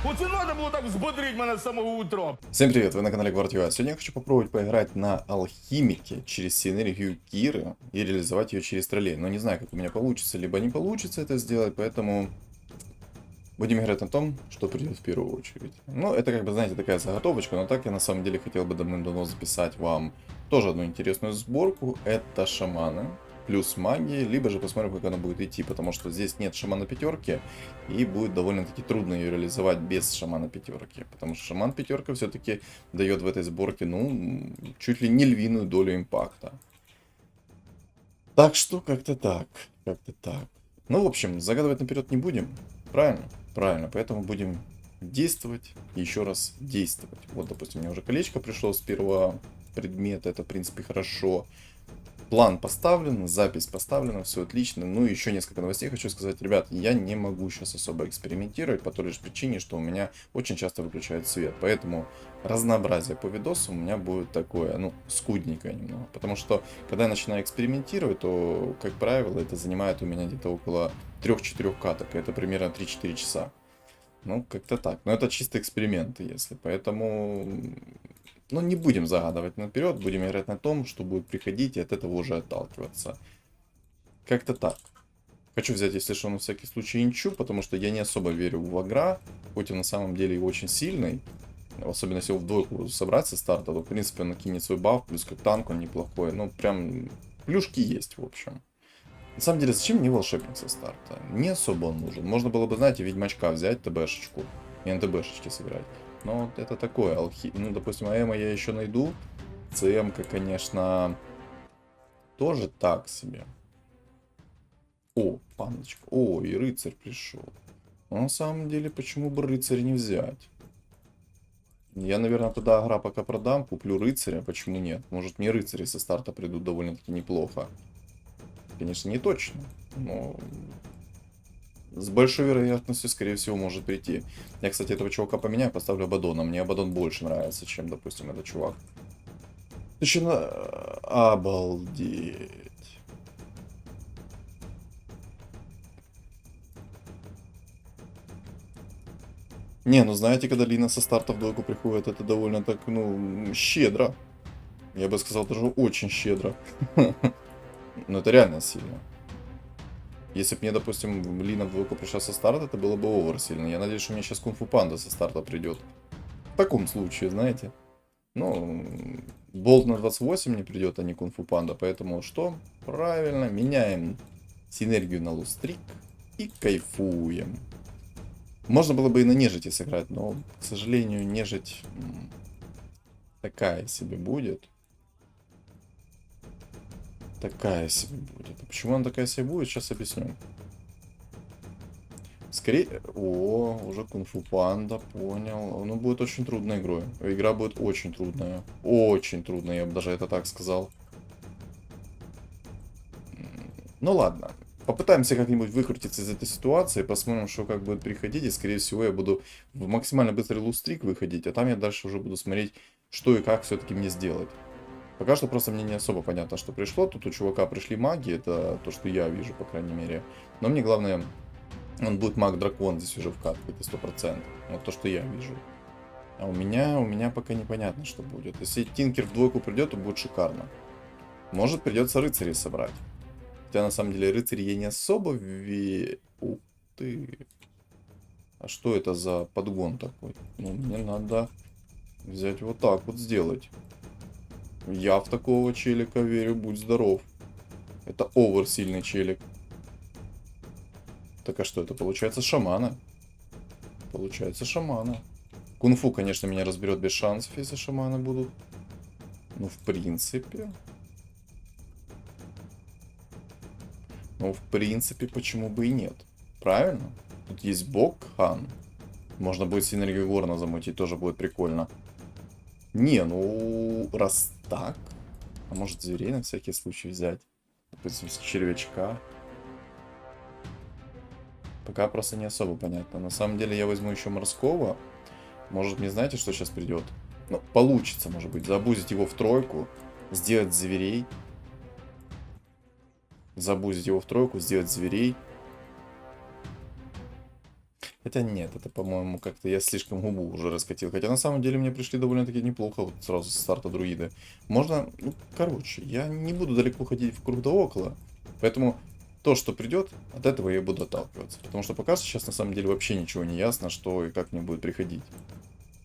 Оце надо було так взбодрить мене з самого утра. Всем привет, вы на канале Гвардиоа. Сегодня я хочу попробовать поиграть на алхимике через синергию Киры и реализовать ее через троллей. Но не знаю, как у меня получится, либо не получится это сделать, поэтому будем играть на том, что придет в первую очередь. Ну, это как бы, знаете, такая заготовочка, но так я на самом деле хотел бы давным-давно записать вам тоже одну интересную сборку. Это шаманы плюс магии, либо же посмотрим, как она будет идти, потому что здесь нет шамана пятерки, и будет довольно-таки трудно ее реализовать без шамана пятерки, потому что шаман пятерка все-таки дает в этой сборке, ну, чуть ли не львиную долю импакта. Так что как-то так, как-то так. Ну, в общем, загадывать наперед не будем, правильно? Правильно, поэтому будем действовать, еще раз действовать. Вот, допустим, мне уже колечко пришло с первого предмета, это, в принципе, хорошо. План поставлен, запись поставлена, все отлично. Ну и еще несколько новостей хочу сказать. Ребят, я не могу сейчас особо экспериментировать по той лишь причине, что у меня очень часто выключает свет. Поэтому разнообразие по видосу у меня будет такое, ну, скудненькое немного. Потому что, когда я начинаю экспериментировать, то, как правило, это занимает у меня где-то около 3-4 каток. Это примерно 3-4 часа. Ну, как-то так. Но это чисто эксперименты, если. Поэтому... Ну, не будем загадывать наперед, будем играть на том, что будет приходить, и от этого уже отталкиваться. Как-то так. Хочу взять, если что, на всякий случай инчу, потому что я не особо верю в Агра, хоть и на самом деле и очень сильный. Особенно если его в двойку собрать со старта, то, в принципе, он накинет свой баф, плюс как танк он неплохой. Ну, прям плюшки есть, в общем. На самом деле, зачем мне волшебник со старта? Не особо он нужен. Можно было бы, знаете, ведьмачка взять, ТБшечку, и НТБшечки сыграть. Но вот это такое, ну, допустим, АЭМа я еще найду. ЦМ-ка, конечно, тоже так себе. О, паночка. О, и рыцарь пришел. Но на самом деле, почему бы рыцарь не взять? Я, наверное, тогда агра пока продам, куплю рыцаря. Почему нет? Может, мне рыцари со старта придут довольно-таки неплохо. Конечно, не точно, но... С большой вероятностью, скорее всего, может прийти. Я, кстати, этого чувака поменяю, поставлю Абадона. Мне Абадон больше нравится, чем, допустим, этот чувак. Еще на... Обалдеть. Не, ну знаете, когда Лина со старта в двойку приходит, это довольно так, ну, щедро. Я бы сказал, даже очень щедро. Но это реально сильно. Если бы мне, допустим, Лина в двойку пришла со старта, это было бы овер сильно. Я надеюсь, что мне сейчас Кунг-фу Панда со старта придет. В таком случае, знаете. Ну, болт на 28 не придет, а не Кунг-фу Панда. Поэтому что? Правильно, меняем синергию на лустрик и кайфуем. Можно было бы и на нежити сыграть, но, к сожалению, нежить такая себе будет. Такая себе будет. А почему она такая себе будет, сейчас объясню. Скорее... О, уже Кунг-фу Панда, понял. Ну, будет очень трудной игрой. Игра будет очень трудная. Очень трудная, я бы даже это так сказал. Ну, ладно. Попытаемся как-нибудь выкрутиться из этой ситуации. Посмотрим, что как будет приходить. И, скорее всего, я буду в максимально быстрый лустрик выходить. А там я дальше уже буду смотреть, что и как все-таки мне сделать. Пока что просто мне не особо понятно, что пришло. Тут у чувака пришли маги. Это то, что я вижу, по крайней мере. Но мне главное... Он будет маг-дракон здесь уже в катке, это 100%. Вот то, что я вижу. А у меня пока непонятно, что будет. Если Тинкер в двойку придет, то будет шикарно. Может, придется рыцарей собрать. Хотя, на самом деле, рыцари я не особо Ух ты. А что это за подгон такой? Ну, мне надо взять вот так вот сделать. Я в такого челика верю, будь здоров. Это овер сильный челик. Так а что это? Получается шамана. Получается шамана. Кунг-фу, конечно, меня разберет без шансов, если шаманы будут. Ну, в принципе. Ну, в принципе, почему бы и нет. Правильно? Тут есть бог хан. Можно будет синергию Горна замутить, тоже будет прикольно. Не, ну, раз так. А может, зверей на всякий случай взять? Допустим, с червячка. Пока просто не особо понятно. На самом деле я возьму еще морского. Может, мне знаете, что сейчас придет? Ну, получится, может быть, забузить его в тройку, сделать зверей. Забузить его в тройку, сделать зверей. Хотя нет, это, по-моему, как-то я слишком губу уже раскатил. Хотя на самом деле мне пришли довольно-таки неплохо вот сразу с старта друиды. Можно, ну, короче, я не буду далеко ходить в круг да около. Поэтому то, что придет, от этого я буду отталкиваться. Потому что пока сейчас на самом деле вообще ничего не ясно, что и как мне будет приходить.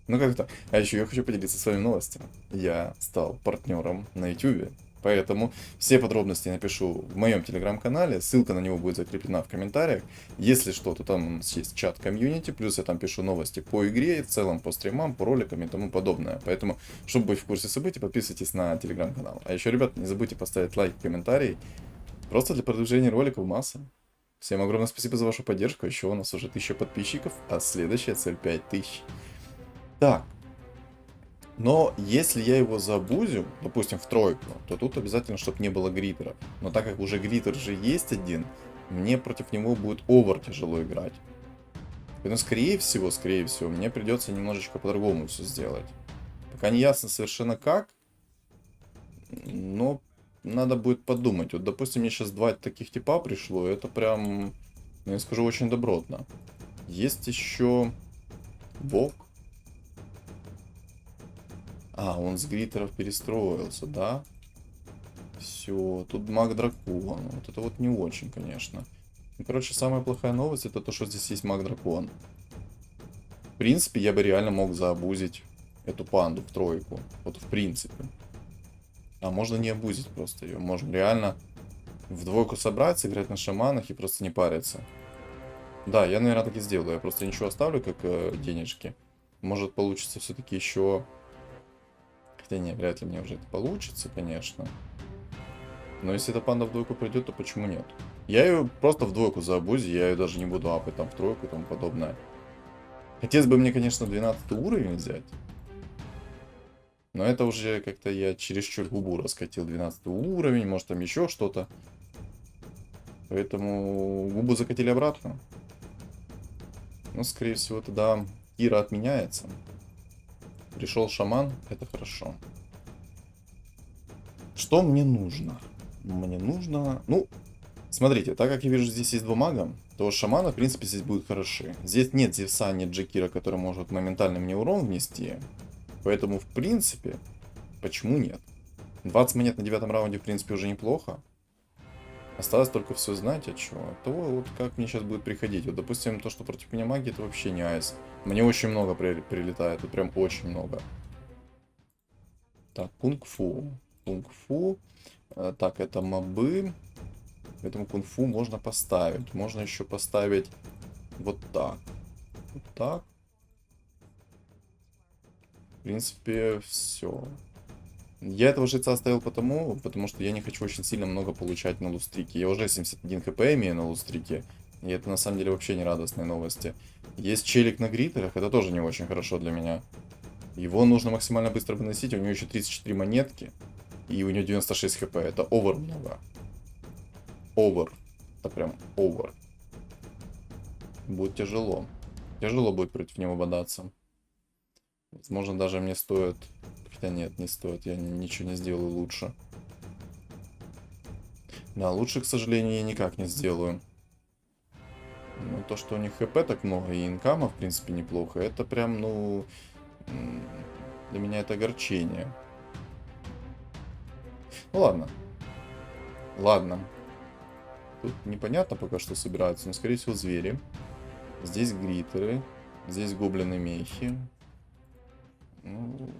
Ну как так? А еще я хочу поделиться с вами новостью. Я стал партнером на YouTube. Поэтому все подробности напишу в моем телеграм-канале. Ссылка на него будет закреплена в комментариях. Если что, то там у нас есть чат комьюнити. Плюс я там пишу новости по игре, и в целом по стримам, по роликам и тому подобное. Поэтому, чтобы быть в курсе событий, подписывайтесь на телеграм-канал. А еще, ребят, не забудьте поставить лайк и комментарий. Просто для продвижения роликов масса. Всем огромное спасибо за вашу поддержку. Еще у нас уже 1000 подписчиков, а следующая цель 5000. Так. Но если я его забузю, допустим, в тройку, то тут обязательно, чтобы не было гритеров. Но так как уже гритер же есть один, мне против него будет овер тяжело играть. Поэтому, скорее всего, мне придется немножечко по-другому все сделать. Пока не ясно совершенно как, но надо будет подумать. Вот, допустим, мне сейчас 2 таких типа пришло, это прям, ну, я скажу, очень добротно. Есть еще Бог. А, он с глиттеров перестроился, да? Все, тут маг дракон. Вот это вот не очень, конечно. Ну, короче, самая плохая новость это то, что здесь есть маг дракон. В принципе, я бы реально мог заабузить эту панду в тройку. Вот в принципе. А можно не абузить просто ее. Можно реально в двойку собрать, сыграть на шаманах и просто не париться. Да, я, наверное, так и сделаю. Я просто ничего оставлю, как денежки. Может, получится все-таки еще... Хотя не, вряд ли мне уже это получится, конечно. Но если эта панда в двойку придет, то почему нет? Я ее просто в двойку заабузю, я ее даже не буду апать там в тройку и тому подобное. Хотелось бы мне, конечно, 12 уровень взять. Но это уже как-то я чересчур губу раскатил. 12 уровень, может там еще что-то. Поэтому губу закатили обратно. Ну, скорее всего, тогда Кира отменяется. Пришел шаман, это хорошо. Что мне нужно? Мне нужно... Ну, смотрите, так как я вижу, здесь есть 2 мага, то шаманы, в принципе, здесь будут хороши. Здесь нет Зевса, нет Джекира, который может моментально мне урон внести. Поэтому, в принципе, почему нет? 20 монет на 9 раунде, в принципе, уже неплохо. Осталось только все знать, а чего. То вот как мне сейчас будет приходить. Вот, допустим, то, что против меня маги, это вообще не айс. Мне очень много прилетает, тут прям очень много. Так, кунг-фу. Кунг-фу. Так, это мобы. Поэтому кунг-фу можно поставить. Можно еще поставить вот так. Вот так. В принципе, все. Я этого жреца оставил потому что я не хочу очень сильно много получать на лустрике. Я уже 71 хп имею на лустрике. И это на самом деле вообще не радостные новости. Есть челик на гритерах, это тоже не очень хорошо для меня. Его нужно максимально быстро выносить, у него еще 34 монетки. И у него 96 хп, это овер много. Овер. Это прям овер. Будет тяжело. Тяжело будет против него бодаться. Возможно, даже мне стоит... Хотя нет, не стоит, я ничего не сделаю лучше. Да, лучше, к сожалению, я никак не сделаю. Но то, что у них хп так много и инкама, в принципе, неплохо, это прям, ну... Для меня это огорчение. Ну ладно. Ладно. Тут непонятно пока что собираются, но скорее всего звери. Здесь гритеры. Здесь гоблины-мехи. Ну,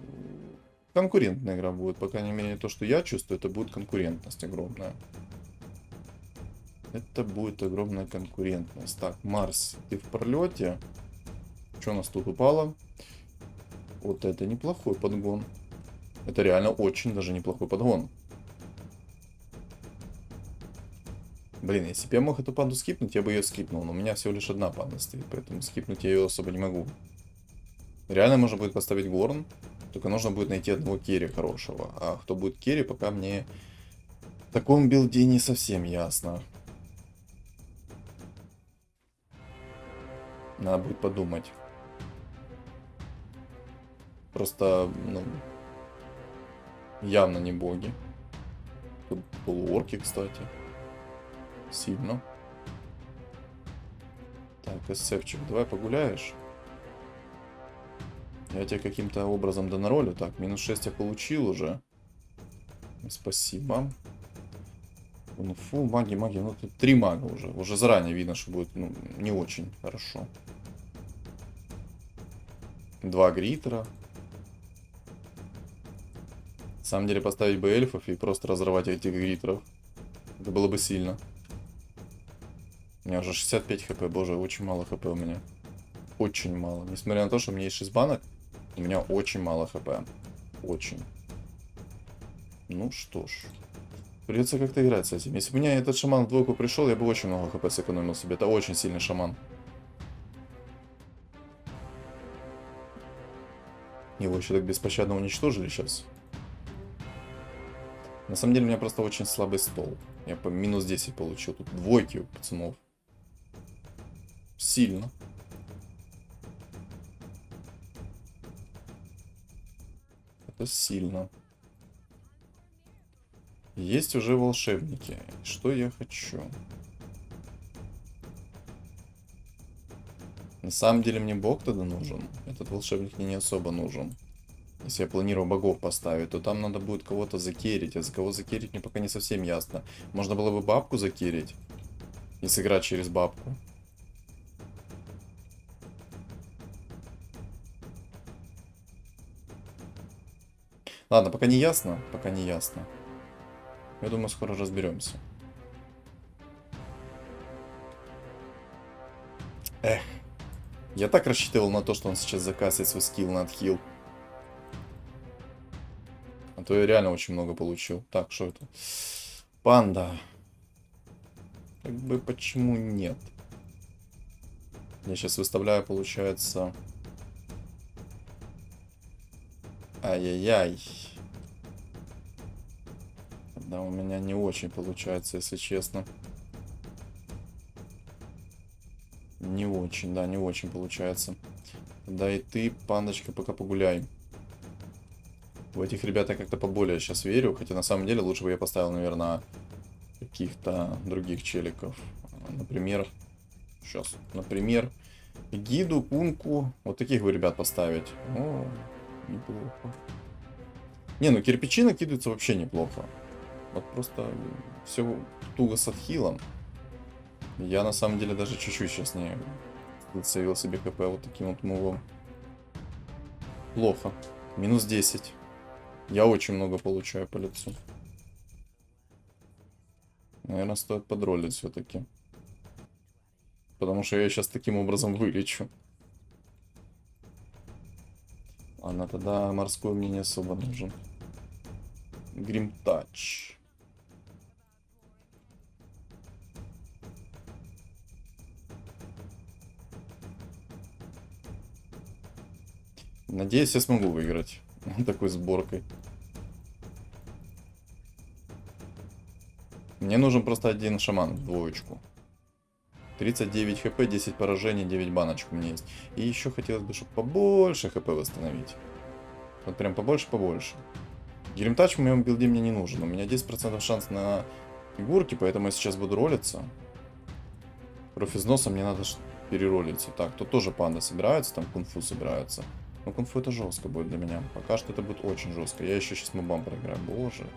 конкурентная игра будет, по крайней мере, то, что я чувствую, это будет конкурентность огромная. Это будет огромная конкурентность. Так, Марс, ты в пролете. Что у нас тут упало? Вот это неплохой подгон. Это реально очень даже неплохой подгон. Блин, если бы я мог эту панду скипнуть, я бы ее скипнул. Но у меня всего лишь одна панда стоит, поэтому скипнуть я ее особо не могу. Реально можно будет поставить горн. Только нужно будет найти одного керри хорошего. А кто будет керри, пока мне в таком билде не совсем ясно. Надо будет подумать. Просто, ну, явно не боги. Тут полуорки, кстати. Сильно. Так, Так, эсэпчик, давай погуляешь. Я тебя каким-то образом донаролю. Так, минус 6 я получил уже. Спасибо. Ну, фу, маги. Ну, тут 3 мага уже. Уже заранее видно, что будет, ну, не очень хорошо. 2 гритера. На самом деле, поставить бы эльфов и просто разорвать этих гритеров. Это было бы сильно. У меня уже 65 хп. Боже, очень мало хп у меня. Очень мало. Несмотря на то, что у меня есть 6 банок, у меня очень мало хп. Очень. Ну что ж. Придется как-то играть с этим. Если бы у меня этот шаман в двойку пришел, я бы очень много хп сэкономил себе. Это очень сильный шаман. Его еще так беспощадно уничтожили сейчас. На самом деле у меня просто очень слабый стол. Я по минус 10 получил. Тут двойки у пацанов. Сильно. Это сильно. Есть уже волшебники. Что я хочу? На самом деле мне бог тогда нужен. Этот волшебник мне не особо нужен. Если я планирую богов поставить, то там надо будет кого-то закерить. А за кого закерить мне пока не совсем ясно. Можно было бы бабку закерить. И сыграть через бабку. Ладно, пока не ясно. Пока не ясно. Я думаю, скоро разберемся. Эх. Я так рассчитывал на то, что он сейчас закасит свой скилл на отхил. А то я реально очень много получил. Так, что это? Панда. Как бы почему нет? Я сейчас выставляю, получается... Ай-яй-яй. Да, у меня не очень получается, если честно. Не очень, да, не очень получается. Да и ты, пандочка, пока погуляй. В этих ребят я как-то поболее сейчас верю. Хотя на самом деле лучше бы я поставил, наверное, каких-то других челиков. Например, сейчас, например, Гиду, Кунку. Вот таких бы ребят поставить. О, неплохо. Не, ну кирпичи накидываются вообще неплохо. Вот просто все туго с отхилом. Я на самом деле даже чуть-чуть сейчас не зацевил себе КП вот таким вот мувом. Плохо. Минус 10. Я очень много получаю по лицу. Наверное, стоит подролить все-таки. Потому что я сейчас таким образом вылечу. Ладно, тогда морской мне не особо нужен. Гримтач. Надеюсь, я смогу выиграть такой сборкой. Мне нужен просто один шаман в двоечку. 39 хп, 10 поражений, 9 баночек у меня есть. И еще хотелось бы, чтобы побольше хп восстановить. Вот прям побольше. Гримтач в моем билде мне не нужен. У меня 10% шанс на фигурки, поэтому я сейчас буду ролиться. Кровь из носа мне надо переролиться. Так, тут тоже панда собирается, там кунг-фу собирается. Но кунг-фу это жестко будет для меня. Пока что это будет очень жестко. Я еще сейчас мобам проиграю. Боже.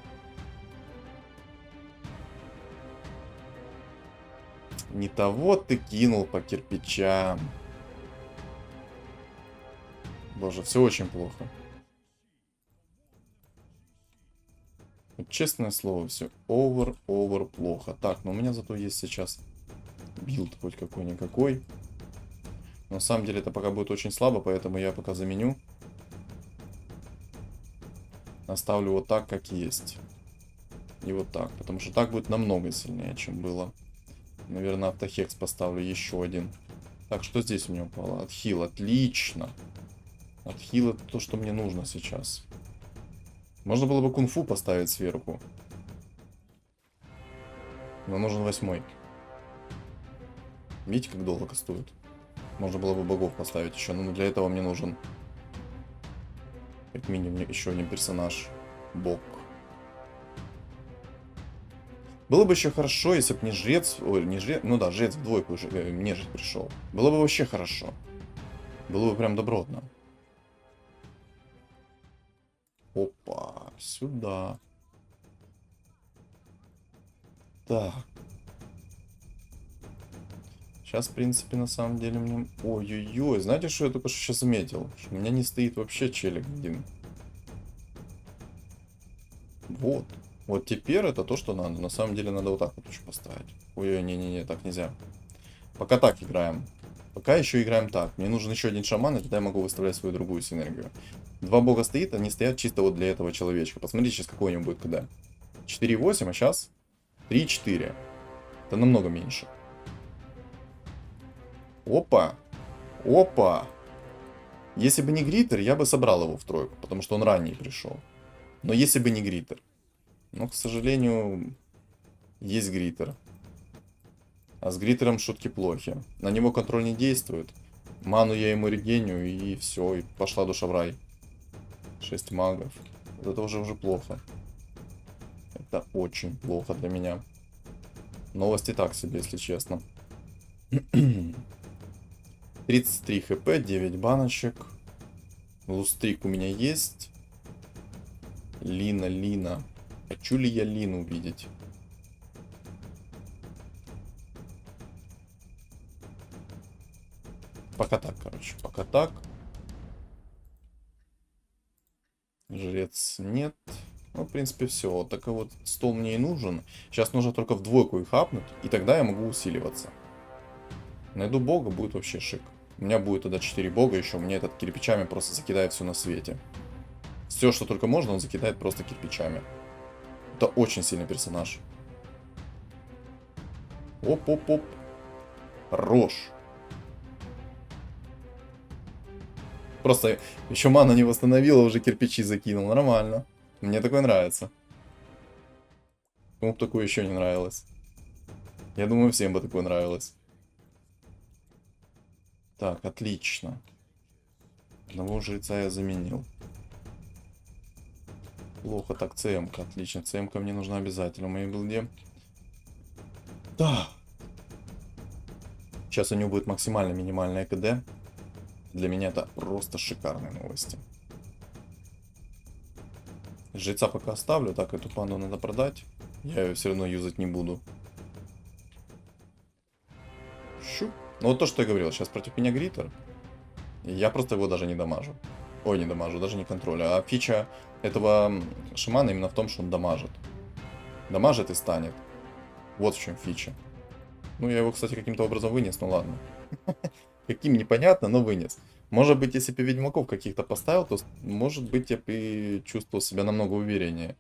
Не того ты кинул по кирпичам. Боже, все очень плохо. Вот честное слово, все овер плохо. Так, но у меня зато есть сейчас билд хоть какой-никакой. На самом деле это пока будет очень слабо, поэтому я пока заменю. Оставлю вот так, как есть. И вот так, потому что так будет намного сильнее, чем было. Наверное, автохекс поставлю еще один. Так, что здесь у меня упало? Отхил, отлично. Отхил это то, что мне нужно сейчас. Можно было бы кунг-фу поставить сверху. Но нужен 8. Видите, как долго кастует? Можно было бы богов поставить еще. Но для этого мне нужен как минимум еще один персонаж. Бог. Было бы еще хорошо, если бы не жрец, ой, не жрец, ну да, жрец в двойку нежить пришел. Было бы вообще хорошо. Было бы прям добротно. Опа, сюда. Так. Сейчас, в принципе, на самом деле мне... Ой-ой-ой, знаете, что я только что сейчас заметил? Что у меня не стоит вообще челик один. Вот. Вот теперь это то, что надо. На самом деле надо вот так вот еще поставить. Ой-ой, не-не-не, так нельзя. Пока так играем. Пока еще играем так. Мне нужен еще один шаман, и тогда я могу выставлять свою другую синергию. Два бога стоит, они стоят чисто вот для этого человечка. Посмотрите, сейчас какой у него будет КД. 4,8, а сейчас 3,4. Это намного меньше. Опа. Опа. Если бы не Гриттер, я бы собрал его в тройку, потому что он ранее пришел. Но если бы не Гриттер. Но, к сожалению, есть Гриттер. А с Гриттером шутки плохи. На него контроль не действует. Ману я ему регеню, и все, и пошла душа в рай. 6 магов. Вот это уже плохо. Это очень плохо для меня. Новости так себе, если честно. 33 хп, 9 баночек. Лустрик у меня есть. Лина. Хочу ли я Лину увидеть? Пока так, короче. Пока так. Жрец нет. Ну, в принципе, все. Вот такой вот стол мне и нужен. Сейчас нужно только в двойку их апнуть, и тогда я могу усиливаться. Найду бога, будет вообще шик. У меня будет тогда 4 бога еще. Мне этот кирпичами просто закидает все на свете. Все, что только можно, он закидает просто кирпичами. Это очень сильный персонаж. Оп-оп-оп. Хорош. Просто еще мана не восстановила, уже кирпичи закинул. Нормально. Мне такое нравится. Кому бы такое еще не нравилось? Я думаю, всем бы такое нравилось. Так, отлично. Одного жреца я заменил. Плохо так, ЦМ-ка. Отлично, ЦМ-ка мне нужна обязательно в моей билде. Да. Сейчас у него будет максимально минимальная КД. Для меня это просто шикарные новости. Жреца пока оставлю. Так, эту панду надо продать. Я ее все равно юзать не буду. Щуп. Ну вот то, что я говорил. Сейчас против меня Гриттер. Я просто его даже не дамажу. Ой, не дамажу, даже не контроля. А фича этого шамана именно в том, что он дамажит. Дамажит и станет. Вот в чем фича. Ну, я его, кстати, каким-то образом вынес, ну ладно. Каким непонятно, но вынес. Может быть, если бы ведьмаков каких-то поставил, то, может быть, я бы чувствовал себя намного увереннее.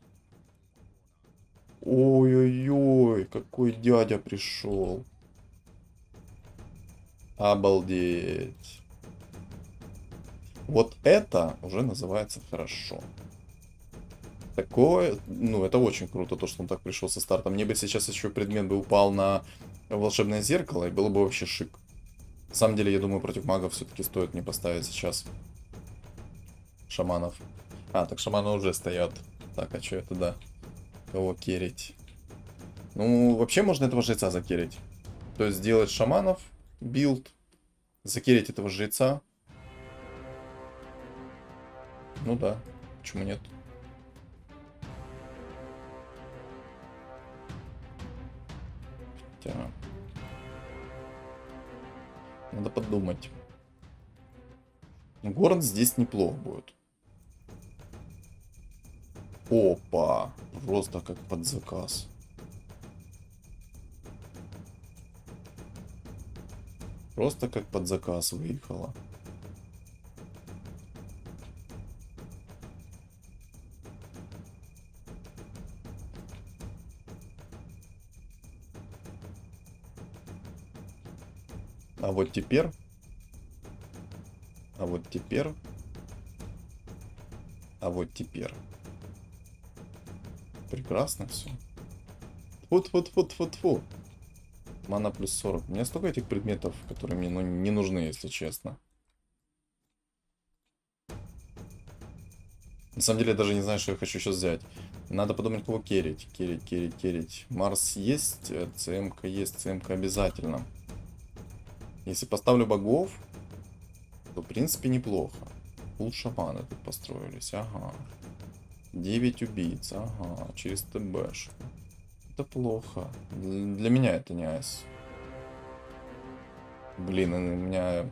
Ой-ой-ой, какой дядя пришел. Обалдеть. Вот это уже называется хорошо. Такое, ну, это очень круто, то, что он так пришел со стартом. Мне бы сейчас еще предмет бы упал на волшебное зеркало, и было бы вообще шик. На самом деле, я думаю, против магов все-таки стоит мне поставить сейчас шаманов. А, так шаманы уже стоят. Так, а что это, да? Кого керить? Ну, вообще можно этого жреца закерить. То есть сделать шаманов, билд, закерить этого жреца. Ну да, почему нет? Хотя... Надо подумать. Город здесь неплохо будет. Опа! Просто как под заказ. Просто как под заказ выехала. А вот теперь... А вот теперь... А вот теперь... Прекрасно все. Фу-фу-фу-фу-фу. Мана плюс 40. У меня столько этих предметов, которые мне, ну, не нужны, если честно. На самом деле, я даже не знаю, что я хочу сейчас взять. Надо подумать, кого керить. Керить. Марс есть, ЦМК есть, ЦМК обязательно. Если поставлю богов, то, в принципе, неплохо. Пул шаманы тут построились, ага. 9 убийц, ага, через ТБшку. Это плохо. Для меня это не айс. Блин, у меня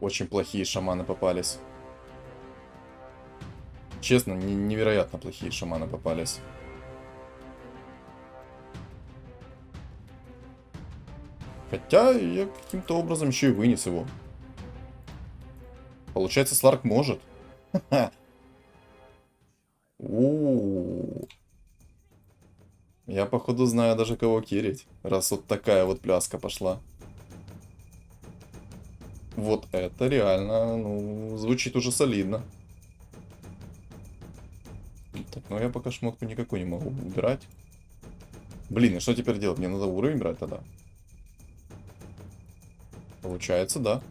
очень плохие шаманы попались. Честно, невероятно плохие шаманы попались. Хотя я каким-то образом еще и вынес его. Получается, Сларк может. Я, походу, знаю даже кого кирить. Раз вот такая вот пляска пошла. Вот это реально, ну, звучит уже солидно. Так, ну я пока шмотку никакой не могу убирать. Блин, и что теперь делать? Мне надо уровень брать тогда. Получается, да.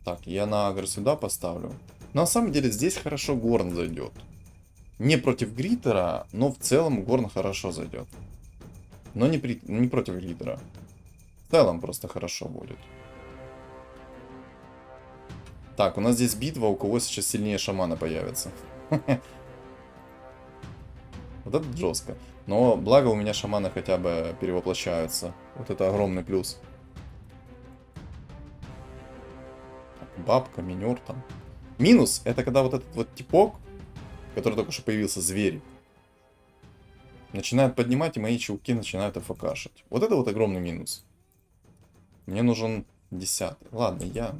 Так, я на агро сюда поставлю. Но на самом деле здесь хорошо Горн зайдет. Не против Гриттера, но в целом Горн хорошо зайдет. Но не против Гриттера. В целом просто хорошо будет. Так, у нас здесь битва, у кого сейчас сильнее шамана появится. Вот это жестко. Но благо у меня шаманы хотя бы перевоплощаются. Вот это огромный плюс. Бабка, минер там. Минус, это когда вот этот вот типок, который только что появился, зверь, начинает поднимать, и мои чуваки начинают АФКшить. Вот это вот огромный минус. Мне нужен 10. Ладно, я...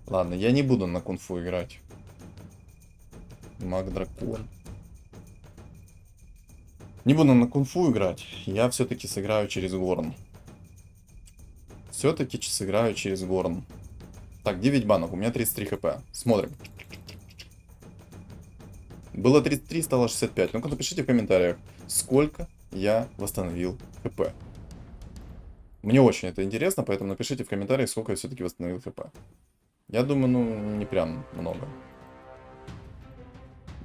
Ладно, я не буду на кунг-фу играть. Маг-дракон. Не буду на кунг-фу играть. Я все-таки сыграю через Горн. Все-таки сыграю через Горн. Так, 9 банок, у меня 33 хп. Смотрим. Было 33, стало 65. Ну-ка напишите в комментариях, сколько я восстановил хп. Мне очень это интересно, поэтому напишите в комментариях, сколько я все-таки восстановил хп. Я думаю, ну, не прям много.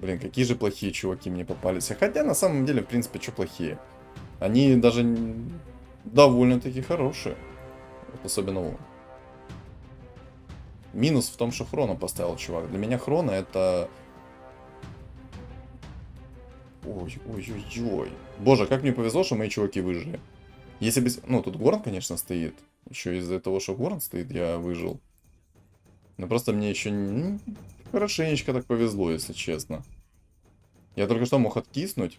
Блин, какие же плохие чуваки мне попались. Хотя, на самом деле, в принципе, что плохие? Они даже довольно-таки хорошие. Вот особенно он. Минус в том, что хрона поставил чувак. Для меня хрона это... Ой-ой-ой-ой. Боже, как мне повезло, что мои чуваки выжили. Если бы... Ну, тут Горн, конечно, стоит. Еще из-за того, что Горн стоит, я выжил. Но просто мне еще хорошенечко так повезло, если честно. Я только что мог откиснуть.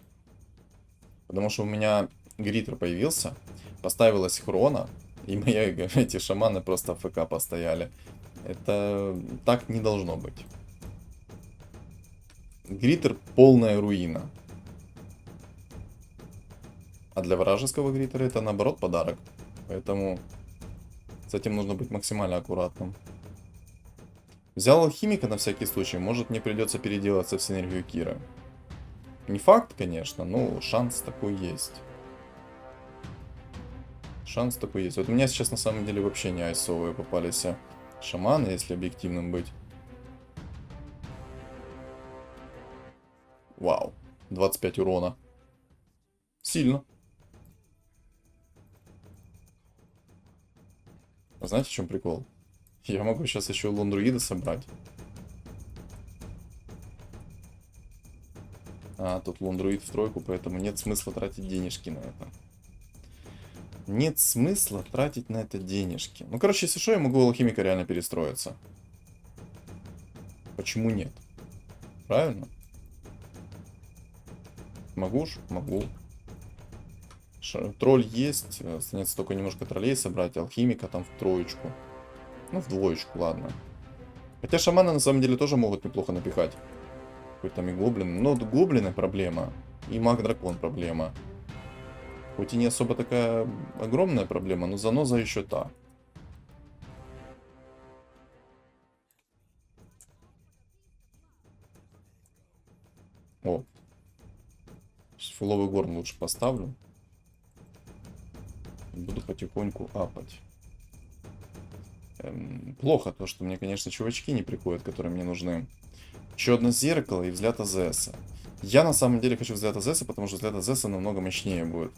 Потому что у меня Гриттер появился. Поставилась хрона. И мои эти шаманы просто АФК постояли. Это так не должно быть. Гриттер полная руина. А для вражеского Гриттера это наоборот подарок. Поэтому с этим нужно быть максимально аккуратным. Взял алхимика на всякий случай. Может, мне придется переделаться в синергию Кира. Не факт, конечно, но шанс такой есть. Шанс такой есть. Вот у меня сейчас на самом деле вообще не айсовые попались шаманы, если объективным быть. Вау. 25 урона. Сильно. А знаете, в чем прикол? Я могу сейчас еще лондруида собрать. А, тут лондруид в тройку, поэтому нет смысла тратить денежки на это. Нет смысла тратить на это денежки. Ну, короче, если что, я могу алхимика реально перестроиться. Почему нет? Правильно? Могу ж? Могу. Тролль есть. Останется только немножко троллей собрать. Алхимика там в троечку. Ну, в двоечку, ладно. Хотя шаманы на самом деле тоже могут неплохо напихать. Хоть там и гоблины. Но вот гоблины проблема. И маг-дракон проблема. Хоть и не особо такая огромная проблема, но заноза еще та. О. Фуловый горн лучше поставлю. Буду потихоньку апать. Плохо то, что мне, конечно, чувачки не приходят, которые мне нужны. Еще одно зеркало и взгляд Азеса. Я на самом деле хочу взгляд Азеса, потому что взгляд Азеса намного мощнее будет.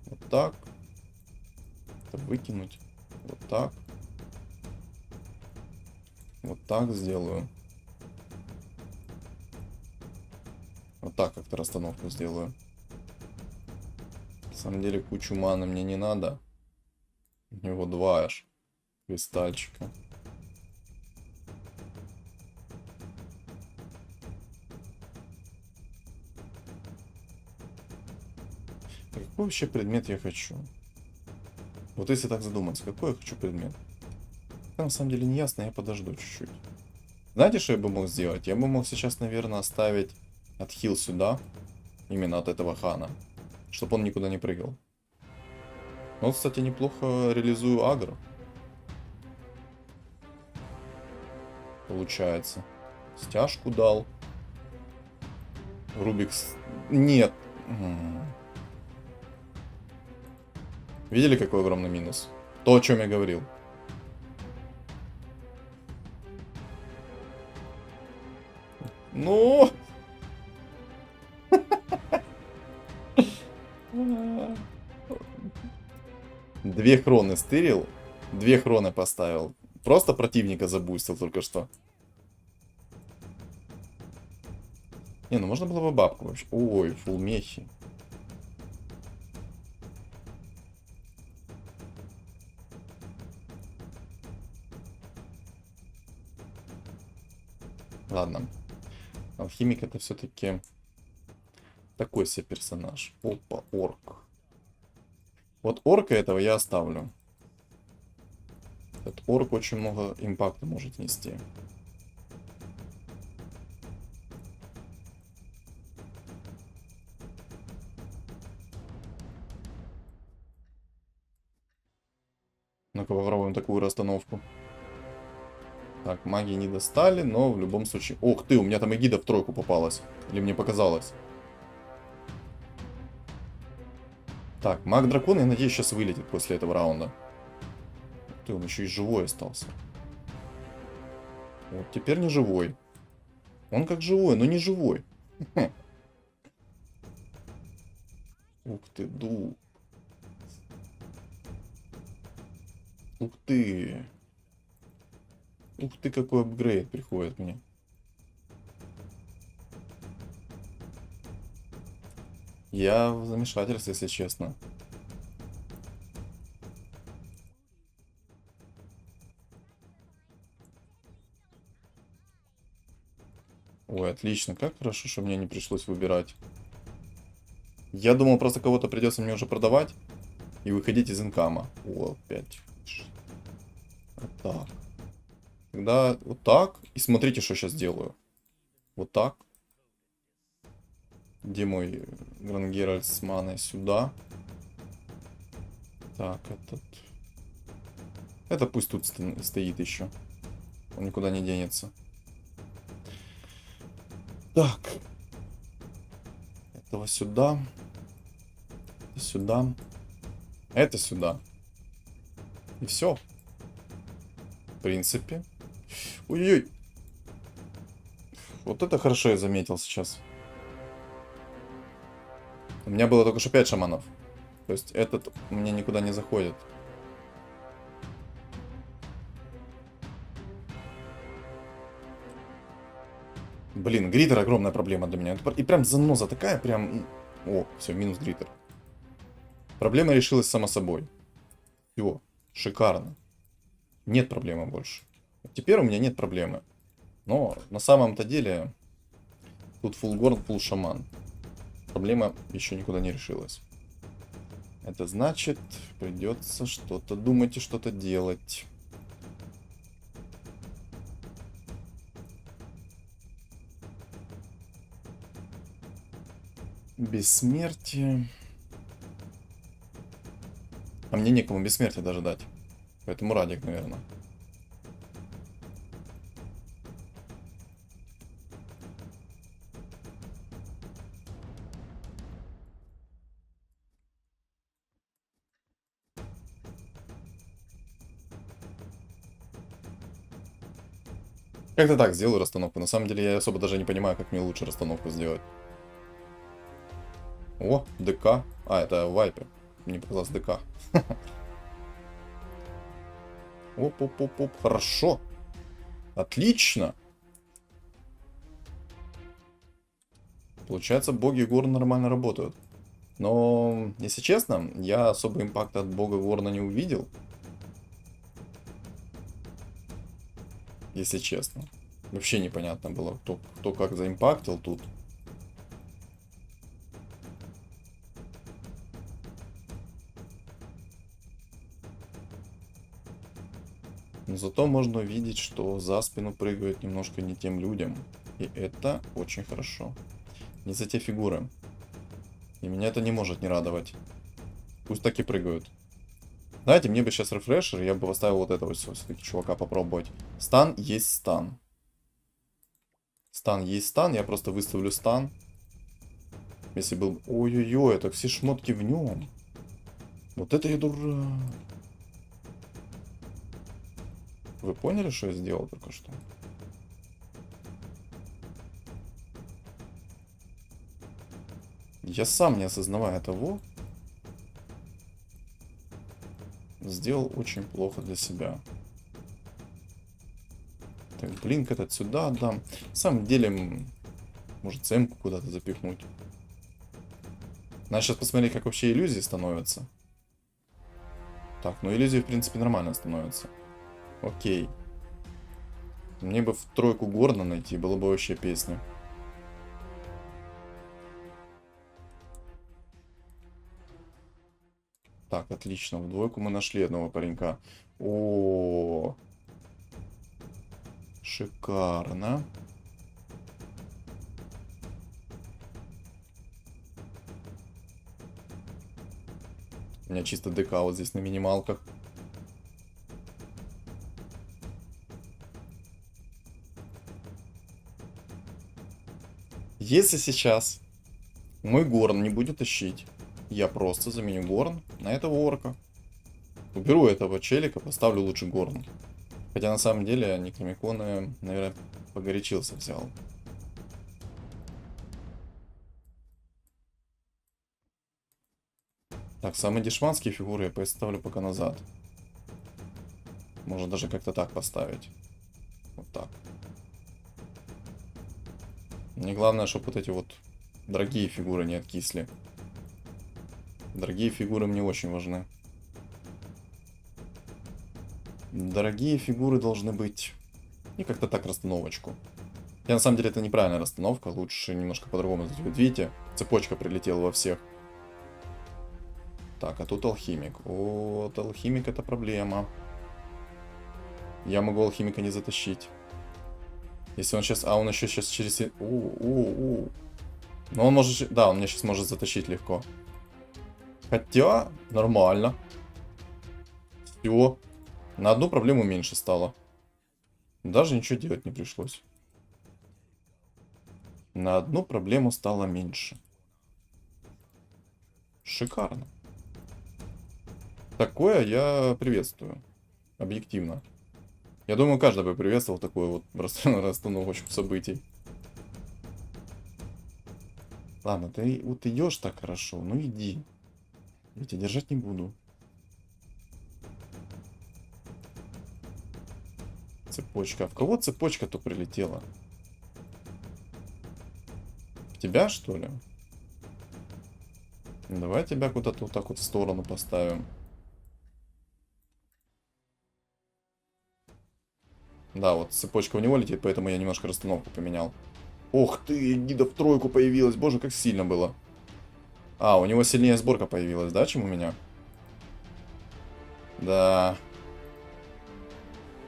Вот так. Это выкинуть. Вот так. Вот так сделаю. Вот так как-то расстановку сделаю. На самом деле кучу маны мне не надо. У него 2 аж кристальчика. А какой вообще предмет я хочу? Вот если так задуматься, какой я хочу предмет? Это на самом деле не ясно, я подожду чуть-чуть. Знаете, что я бы мог сделать? Я бы мог сейчас, наверное, оставить отхил сюда. Именно от этого хана. Чтобы он никуда не прыгал. Вот, кстати, неплохо реализую агро. Получается. Стяжку дал. Рубикс... Нет. Видели, какой огромный минус? То, о чем я говорил. Ну... Две хроны стырил. 2 хроны поставил. Просто противника забустил только что. Не, ну можно было бы бабку вообще. Ой, фул мехи. Ладно. Алхимик это все-таки такой себе персонаж. Опа, орк. Вот орка этого я оставлю. Этот орк очень много импакта может нести. Ну-ка попробуем такую расстановку. Так, магии не достали, но в любом случае... Ох ты, у меня там эгида в 3 попалась. Или мне показалось? Так, маг-дракон, я надеюсь, сейчас вылетит после этого раунда. Ух ты, он еще и живой остался. Вот теперь не живой. Он как живой, но не живой. Ух ты, Ух ты. Ух ты, какой апгрейд приходит мне. Я в замешательстве, если честно. Ой, отлично. Как хорошо, что мне не пришлось выбирать. Я думал, просто кого-то придется мне уже продавать и выходить из инкама. О, опять. Вот так. Тогда вот так. И смотрите, что сейчас делаю. Вот так. Где мой Грангеральт с маной? Сюда. Так, этот... Это пусть тут стоит еще. Он никуда не денется. Так. Этого сюда. Это сюда. Это сюда. И все. В принципе. Ой-ой-ой. Вот это хорошо я заметил сейчас. У меня было только что 5 шаманов. То есть этот мне никуда не заходит. Блин, гритер огромная проблема для меня. И прям заноза такая, прям... О, все, минус гритер. Проблема решилась само собой. Все, шикарно. Нет проблемы больше. Теперь у меня нет проблемы. Но на самом-то деле... Тут фулл-горн, фулл-шаман. Проблема еще никуда не решилась. Это значит, придется что-то думать и что-то делать. Бессмертие. А мне некому бессмертие даже дать. Поэтому Радик, наверное. Как-то так сделаю расстановку. На самом деле я особо даже не понимаю, как мне лучше расстановку сделать. О, ДК. А, это вайпер. Мне показалось ДК. Оп-оп-оп-оп. Хорошо. Отлично. Получается, боги гор нормально работают. Но, если честно, я особо импакта от бога Горна не увидел. Если честно. Вообще непонятно было, кто как заимпактил тут. Но зато можно увидеть, что за спину прыгают немножко не тем людям. И это очень хорошо. Не за те фигуры. И меня это не может не радовать. Пусть так и прыгают. Знаете, мне бы сейчас рефрешер, я бы поставил вот этого все-таки чувака попробовать. Стан есть стан. Стан есть стан, я просто выставлю стан. Если был... Ой-ой-ой, это все шмотки в нем. Вот это я дурак. Вы поняли, что я сделал только что? Я сам, не осознавая того, сделал очень плохо для себя. Так, блинк этот сюда отдам. На самом деле, может ЦМ-ку куда-то запихнуть. Надо сейчас посмотреть, как вообще иллюзии становятся. Так, ну иллюзии, в принципе, нормально становятся. Окей. Мне бы в тройку Горна найти, было бы вообще песня. Так, отлично. В двойку мы нашли одного паренька. О, шикарно. У меня чисто ДК вот здесь на минималках. Если сейчас мой Горн не будет тащить, я просто заменю Горн на этого орка. Уберу этого челика, поставлю лучше Горн. Хотя на самом деле Некромиконы, наверное, погорячился взял. Так, самые дешманские фигуры я поставлю пока назад. Можно даже как-то так поставить. Вот так. Мне главное, чтобы вот эти вот дорогие фигуры не откисли. Дорогие фигуры мне очень важны. Дорогие фигуры должны быть. И как-то так расстановочку. Я на самом деле это неправильная расстановка. Лучше немножко по-другому сделать. Вот видите, цепочка прилетела во всех. Так, а тут алхимик. Вот, алхимик это проблема. Я могу алхимика не затащить. Если он сейчас... А, он еще сейчас через... Но он может... Да, он меня сейчас может затащить легко. Хотя, нормально. Все. На одну проблему меньше стало. Даже ничего делать не пришлось. На одну проблему стало меньше. Шикарно. Такое я приветствую. Объективно. Я думаю, каждый бы приветствовал такую вот расстановочку событий. Ладно, ты вот идешь так хорошо, ну иди. Я тебя держать не буду. Цепочка. А в кого цепочка-то прилетела? В тебя, что ли? Давай тебя куда-то вот так вот в сторону поставим. Да, вот цепочка у него летит, поэтому я немножко расстановку поменял. Ох ты, гида в тройку появилась. Боже, как сильно было. А, у него сильнее сборка появилась, да, чем у меня? Да.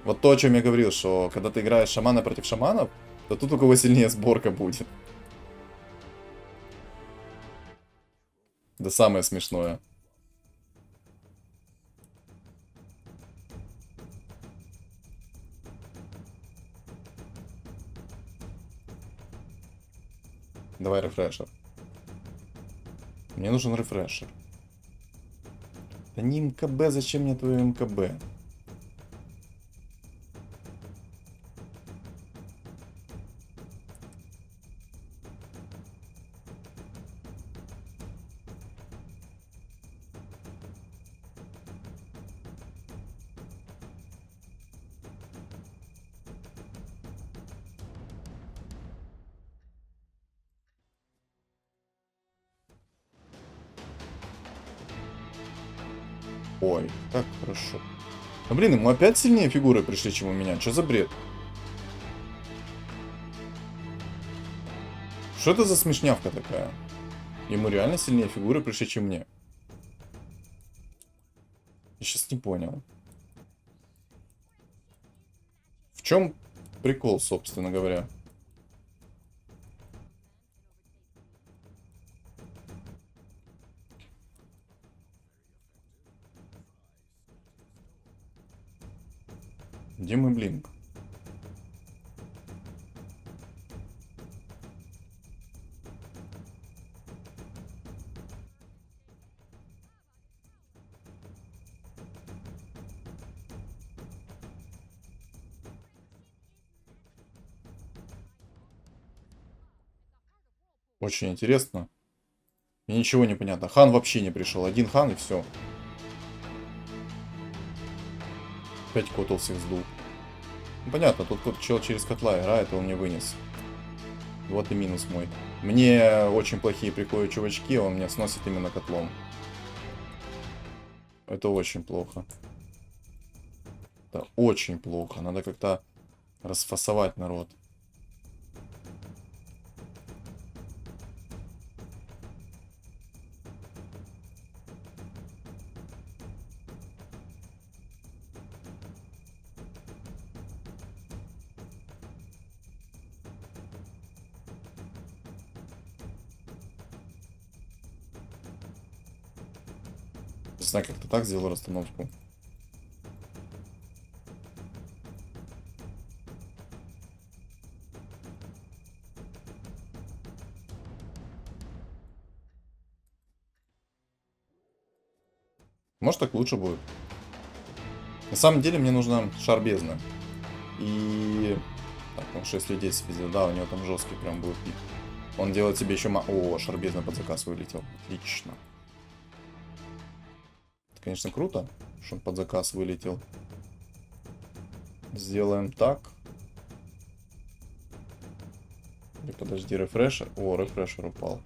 Вот то, о чем я говорил, что когда ты играешь шамана против шаманов, то тут у кого сильнее сборка будет. Да самое смешное. Давай рефрешер. Мне нужен рефрешер. Да не МКБ, зачем мне твое МКБ? Ой, как хорошо. Ну, блин, ему опять сильнее фигуры пришли, чем у меня. Что за бред? Что это за смешнявка такая? Ему реально сильнее фигуры пришли, чем мне. Я сейчас не понял. В чем прикол, собственно говоря? Где мой блинк? Очень интересно. Мне ничего не понятно. Хан вообще не пришел. Один хан и все. Опять котл всех сдул. Ну, понятно, тут чел через котла играет, и он мне вынес. Вот и минус мой. Мне очень плохие приходят чувачки, он меня сносит именно котлом. Это очень плохо. Это очень плохо. Надо как-то расфасовать народ. Не знаю, как-то так сделал расстановку. Может, так лучше будет. На самом деле, мне нужна шар бездны. И... Так, он 6 людей свезет. Да, у него там жесткий прям будет пик. Он делает себе еще... О, шар бездны под заказ вылетел. Отлично. Это, конечно, круто, что он под заказ вылетел. Сделаем так. Или подожди, рефрешер. О, рефрешер упал.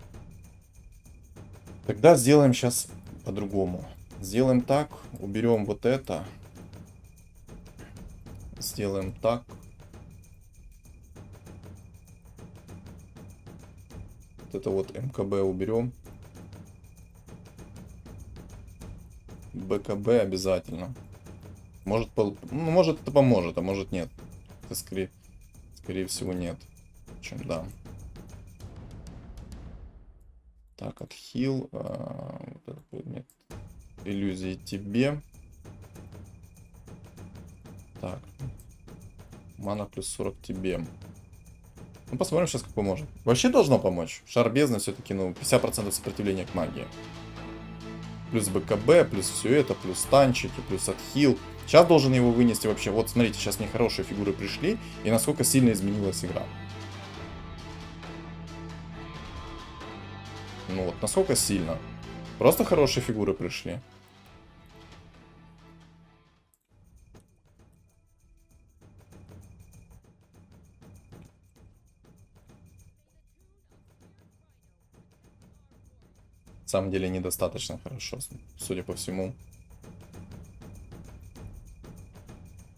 Тогда сделаем сейчас по-другому. Сделаем так. Уберем вот это. Сделаем так. Вот это вот МКБ уберем. БКБ обязательно. Может, ну, может это поможет, а может нет. Это скорее всего нет. Чем да. Так, отхил. Вот это нет. Иллюзии тебе. Так. Мана плюс 40 тебе. Ну, посмотрим сейчас, как поможет. Вообще должно помочь. Шар бездны все-таки, ну, 50% сопротивления к магии. Плюс БКБ, плюс все это, плюс танчики, плюс отхил. Сейчас должен его вынести вообще. Вот, смотрите, сейчас мне хорошие фигуры пришли. И насколько сильно изменилась игра. Ну вот, насколько сильно. Просто хорошие фигуры пришли. На самом деле недостаточно хорошо, судя по всему.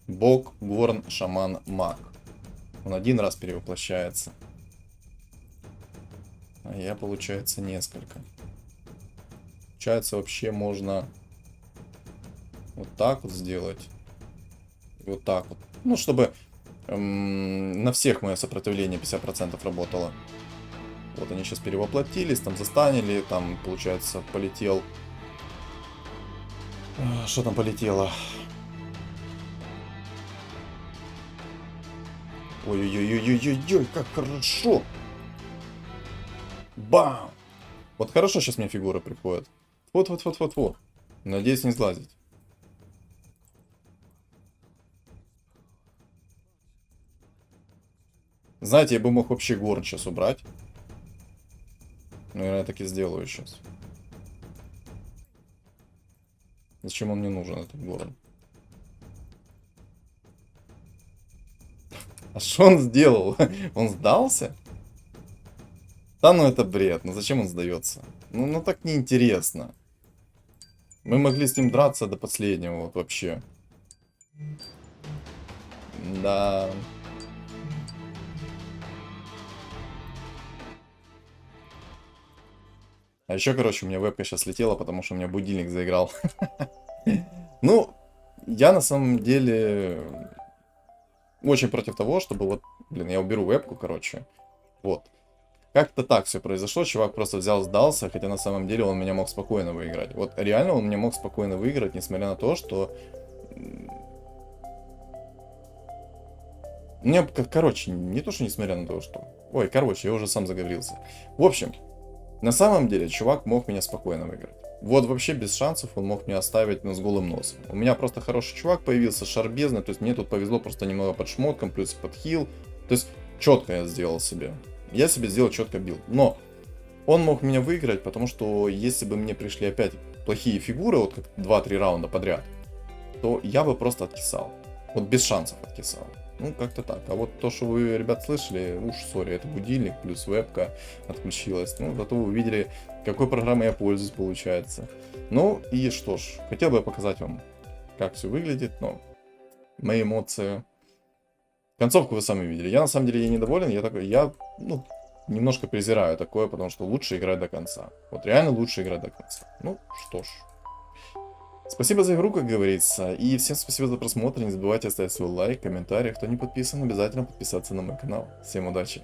Бог, Горн, Шаман, Маг. Он один раз перевоплощается. А я, получается, несколько. Получается, вообще можно вот так вот сделать. И вот так вот. Ну, чтобы на всех мое сопротивление 50% работало. Вот они сейчас перевоплотились, там застанили, там, получается, полетел... Что там полетело? Ой-ой-ой-ой-ой-ой, как хорошо! Бам! Вот хорошо сейчас мне фигуры приходят. Вот-вот-вот-вот-вот. Надеюсь, не сглазить. Знаете, я бы мог вообще Горн сейчас убрать. Наверное, я так и сделаю сейчас. Зачем он мне нужен, этот Горн? А что он сделал? Он сдался? Да ну это бред. Ну зачем он сдается? Ну так неинтересно. Мы могли с ним драться до последнего, вот вообще. Да. А еще, короче, у меня вебка сейчас летела, потому что у меня будильник заиграл. Ну, я на самом деле очень против того, чтобы вот, блин, я уберу вебку, короче. Вот. Как-то так все произошло, чувак просто взял, сдался, хотя на самом деле он меня мог спокойно выиграть. Вот реально он меня мог спокойно выиграть, несмотря на то, что... Мне, короче, не то, что несмотря на то, что... Ой, короче, я уже сам заговорился. В общем, на самом деле, чувак мог меня спокойно выиграть. Вот вообще без шансов он мог меня оставить, ну, с голым носом. У меня просто хороший чувак появился, шарбезный, то есть мне тут повезло просто немного под шмотком, плюс под хил. То есть четко я сделал себе. Я себе сделал четко билд. Но он мог меня выиграть, потому что если бы мне пришли опять плохие фигуры, вот как 2-3 раунда подряд, то я бы просто откисал. Вот без шансов откисал. Ну, как-то так. А вот то, что вы, ребят, слышали, уж, сори, это будильник, плюс вебка отключилась. Ну, зато вы увидели, какой программой я пользуюсь, получается. Ну, и что ж, хотел бы я показать вам, как все выглядит, но мои эмоции... Концовку вы сами видели. Я, на самом деле, ей недоволен, ну, немножко презираю такое, потому что лучше играть до конца. Вот реально лучше играть до конца. Ну, что ж. Спасибо за игру, как говорится, и всем спасибо за просмотр, не забывайте оставить свой лайк, комментарий, кто не подписан, обязательно подписаться на мой канал. Всем удачи!